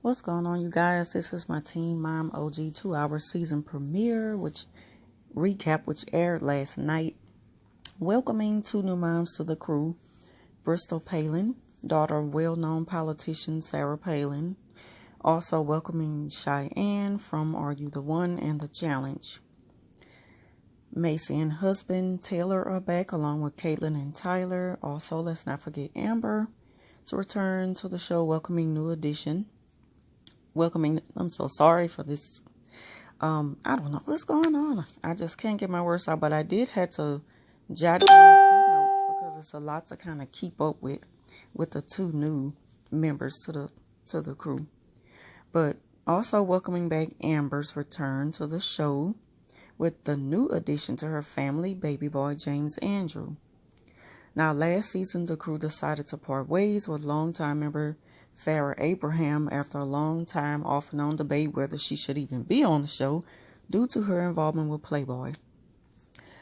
What's going on, you guys? This is my Teen Mom OG 2-hour season premiere, which aired last night. Welcoming two new moms to the crew: Bristol Palin, daughter of well-known politician Sarah Palin. Also welcoming Cheyenne from Are You the One and The Challenge. Macy and husband Taylor are back, along with Caitlin and Tyler. Also, let's not forget Amber to return to the show, welcoming new addition. I'm so sorry for this. I don't know what's going on. I just can't get my words out, but I did have to jot down a few notes because it's a lot to kind of keep up with the two new members to the crew. But also welcoming back Amber's return to the show with the new addition to her family, baby boy James Andrew. Now, last season, the crew decided to part ways with longtime member Farrah Abraham after a long time off and on debate whether she should even be on the show due to her involvement with Playboy.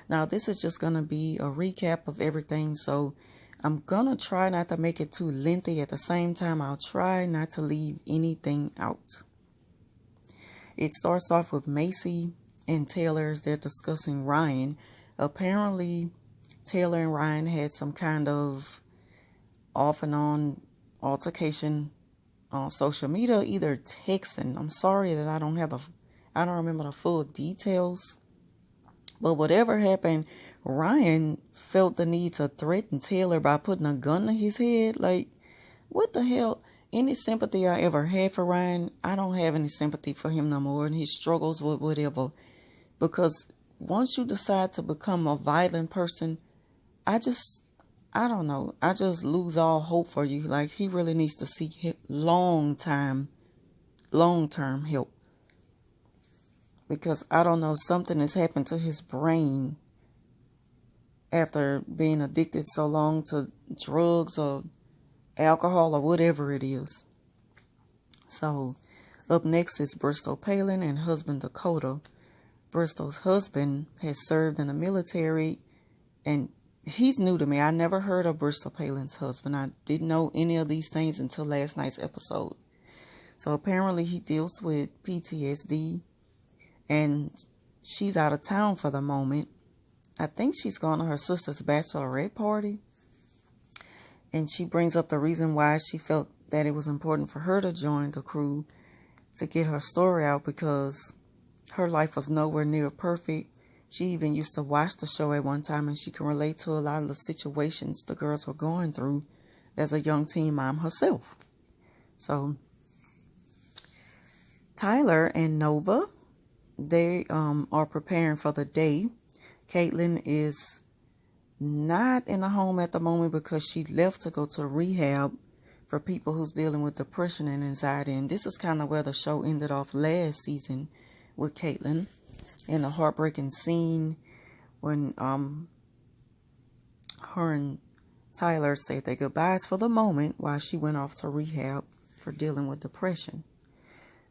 Now, this is just going to be a recap of everything, so I'm going to try not to make it too lengthy. At the same time, I'll try not to leave anything out. It starts off with Macy and Taylor as they're discussing Ryan. Apparently, Taylor and Ryan had some kind of off and on altercation on social media, either texting. I'm sorry that I don't remember the full details. But whatever happened, Ryan felt the need to threaten Taylor by putting a gun to his head. Like, what the hell? Any sympathy I ever had for Ryan, I don't have any sympathy for him no more and his struggles with whatever. Because once you decide to become a violent person, I don't know. I just lose all hope for you. Like, he really needs to seek long-term help. Because, I don't know, something has happened to his brain after being addicted so long to drugs or alcohol or whatever it is. So, up next is Bristol Palin and husband Dakota. Bristol's husband has served in the military, and he's new to me. I never heard of Bristol Palin's husband. I didn't know any of these things until last night's episode. So apparently he deals with PTSD, and she's out of town for the moment. I think she's going to her sister's bachelorette party. And she brings up the reason why she felt that it was important for her to join the crew to get her story out, because her life was nowhere near perfect. She even used to watch the show at one time, and she can relate to a lot of the situations the girls were going through as a young teen mom herself. So, Tyler and Nova, they are preparing for the day. Caitlin is not in the home at the moment because she left to go to rehab for people who's dealing with depression and anxiety. And this is kind of where the show ended off last season with Caitlin, in a heartbreaking scene when her and Tyler said their goodbyes for the moment while she went off to rehab for dealing with depression.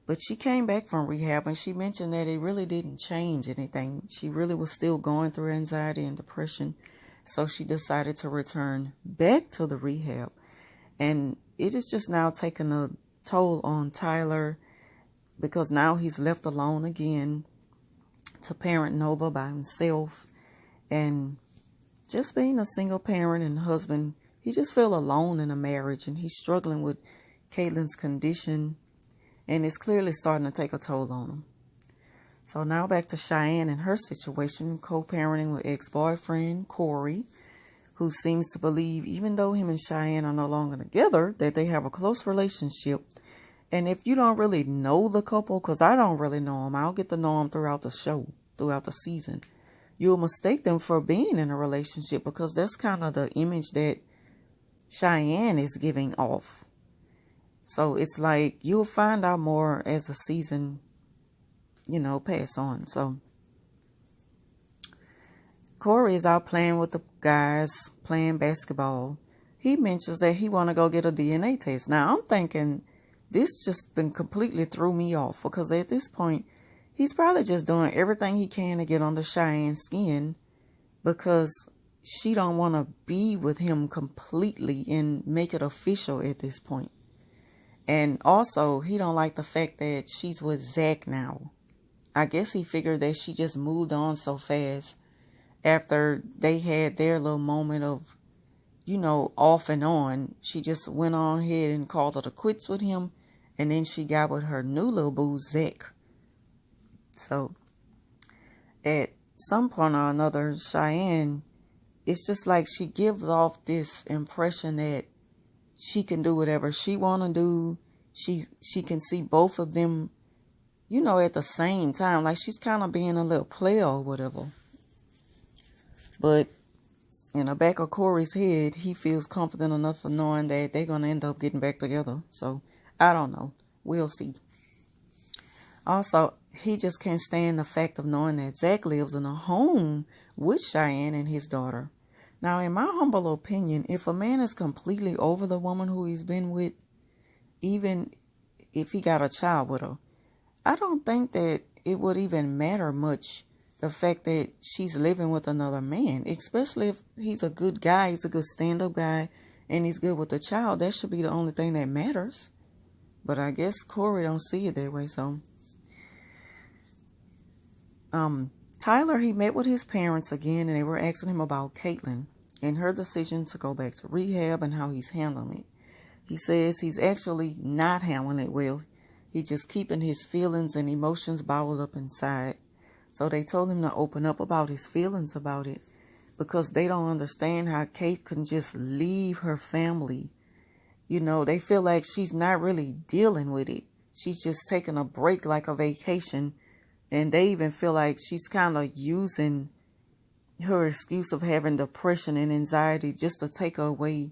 But she came back from rehab and she mentioned that it really didn't change anything. She really was still going through anxiety and depression. So she decided to return back to the rehab. And it is just now taking a toll on Tyler, because now he's left alone again to parent Nova by himself. And just being a single parent and husband, he just feels alone in a marriage, and he's struggling with Caitlin's condition, and it's clearly starting to take a toll on him. So now back to Cheyenne and her situation, co-parenting with ex-boyfriend Corey, who seems to believe, even though him and Cheyenne are no longer together, that they have a close relationship. And if you don't really know the couple, because I don't really know them, I'll get to know them throughout the show, throughout the season, you'll mistake them for being in a relationship, because that's kind of the image that Cheyenne is giving off. So it's like you'll find out more as the season, pass on. So Corey is out playing with the guys, playing basketball. He mentions that he want to go get a DNA test. Now I'm thinking, this just then completely threw me off, because at this point, he's probably just doing everything he can to get under Cheyenne's skin, because she don't want to be with him completely and make it official at this point. And also, he don't like the fact that she's with Zach now. I guess he figured that she just moved on so fast after they had their little moment of, off and on. She just went on ahead and called it a quits with him. And then she got with her new little boo, Zach. So, at some point or another, Cheyenne, it's just like she gives off this impression that she can do whatever she want to do. She can see both of them, at the same time. Like she's kind of being a little player or whatever. But in the back of Corey's head, he feels confident enough for knowing that they're going to end up getting back together. So, I don't know. We'll see. Also, he just can't stand the fact of knowing that Zach lives in a home with Cheyenne and his daughter. Now, in my humble opinion, if a man is completely over the woman who he's been with, even if he got a child with her, I don't think that it would even matter much the fact that she's living with another man, especially if he's a good guy, he's a good stand-up guy, and he's good with the child. That should be the only thing that matters. But I guess Corey don't see it that way, so. Tyler, he met with his parents again, and they were asking him about Caitlin and her decision to go back to rehab and how he's handling it. He says he's actually not handling it well. He's just keeping his feelings and emotions bottled up inside. So they told him to open up about his feelings about it because they don't understand how Kate can just leave her family. They feel like she's not really dealing with it. She's just taking a break like a vacation. And they even feel like she's kind of using her excuse of having depression and anxiety just to take her away,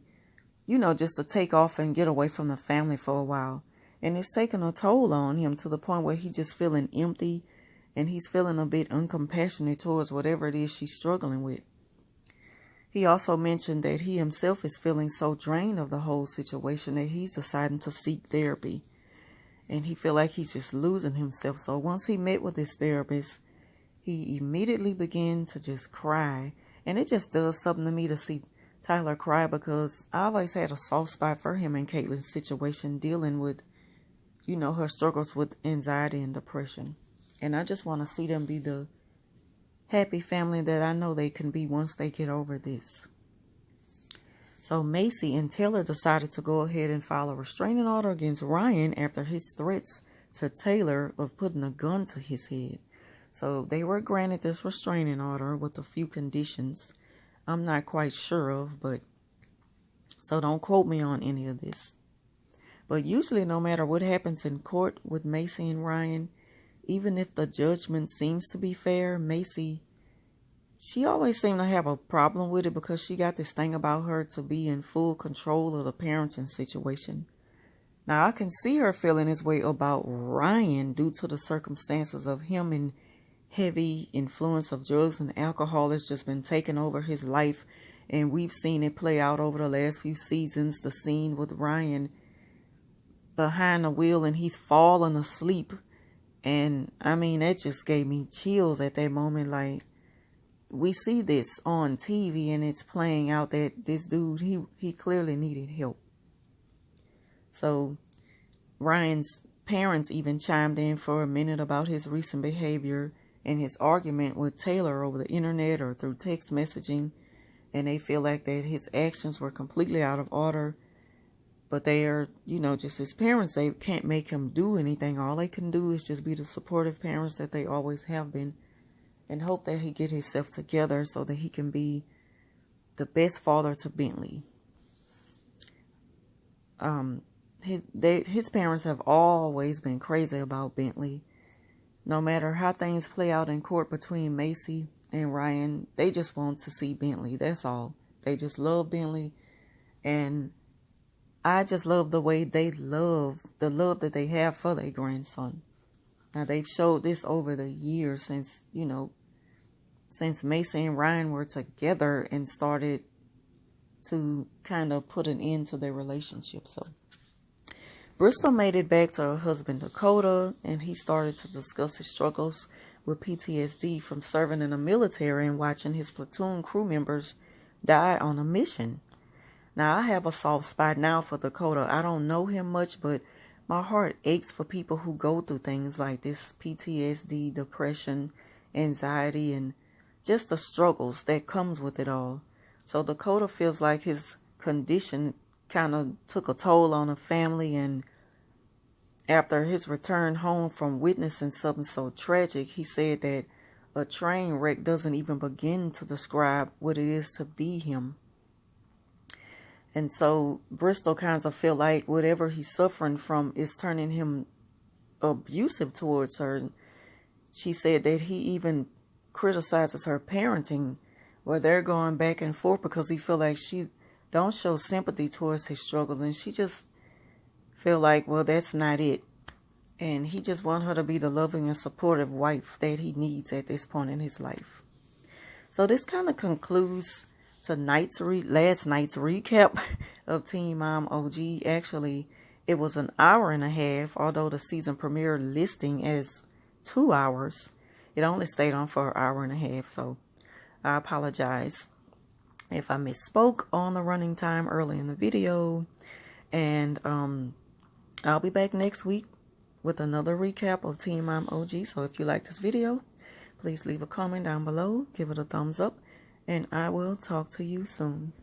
just to take off and get away from the family for a while. And it's taking a toll on him to the point where he's just feeling empty and he's feeling a bit uncompassionate towards whatever it is she's struggling with. He also mentioned that he himself is feeling so drained of the whole situation that he's deciding to seek therapy. And he feel like he's just losing himself. So once he met with his therapist, he immediately began to just cry. And it just does something to me to see Tyler cry because I always had a soft spot for him in Caitlin's situation, dealing with, her struggles with anxiety and depression. And I just want to see them be the happy family that I know they can be once they get over this. So Macy and Taylor decided to go ahead and file a restraining order against Ryan after his threats to Taylor of putting a gun to his head. So they were granted this restraining order with a few conditions I'm not quite sure of, but so don't quote me on any of this. But usually no matter what happens in court with Macy and Ryan, even if the judgment seems to be fair, Macy, she always seemed to have a problem with it because she got this thing about her to be in full control of the parenting situation. Now, I can see her feeling this way about Ryan due to the circumstances of him and heavy influence of drugs and alcohol has just been taking over his life. And we've seen it play out over the last few seasons. The scene with Ryan behind the wheel and he's falling asleep. And I mean, that just gave me chills at that moment. Like, we see this on TV and it's playing out that this dude, he clearly needed help. So Ryan's parents even chimed in for a minute about his recent behavior and his argument with Taylor over the internet or through text messaging. And they feel like that his actions were completely out of order. But they are, just his parents. They can't make him do anything. All they can do is just be the supportive parents that they always have been. And hope that he get himself together so that he can be the best father to Bentley. His parents have always been crazy about Bentley. No matter how things play out in court between Macy and Ryan, they just want to see Bentley. That's all. They just love Bentley. And I just love the way they love, the love that they have for their grandson. Now, they've showed this over the years since, since Macy and Ryan were together and started to kind of put an end to their relationship. So Bristol made it back to her husband Dakota, and he started to discuss his struggles with PTSD from serving in the military and watching his platoon crew members die on a mission. Now, I have a soft spot now for Dakota. I don't know him much, but My heart aches for people who go through things like this: PTSD, depression, anxiety, and just the struggles that comes with it all. So Dakota feels like his condition kind of took a toll on the family, and after his return home from witnessing something so tragic, he said that a train wreck doesn't even begin to describe what it is to be him. And so Bristol kind of feel like whatever he's suffering from is turning him abusive towards her. She said that he even criticizes her parenting, where they're going back and forth because he feel like she don't show sympathy towards his struggle, and she just feel like, well, that's not it. And he just want her to be the loving and supportive wife that he needs at this point in his life. So this kind of concludes last night's recap of Teen Mom OG. Actually, it was an hour and a half, although the season premiere listing as 2 hours. It only stayed on for an hour and a half, so I apologize if I misspoke on the running time early in the video. And I'll be back next week with another recap of Teen Mom OG. So if you like this video, please leave a comment down below, give it a thumbs up, and I will talk to you soon.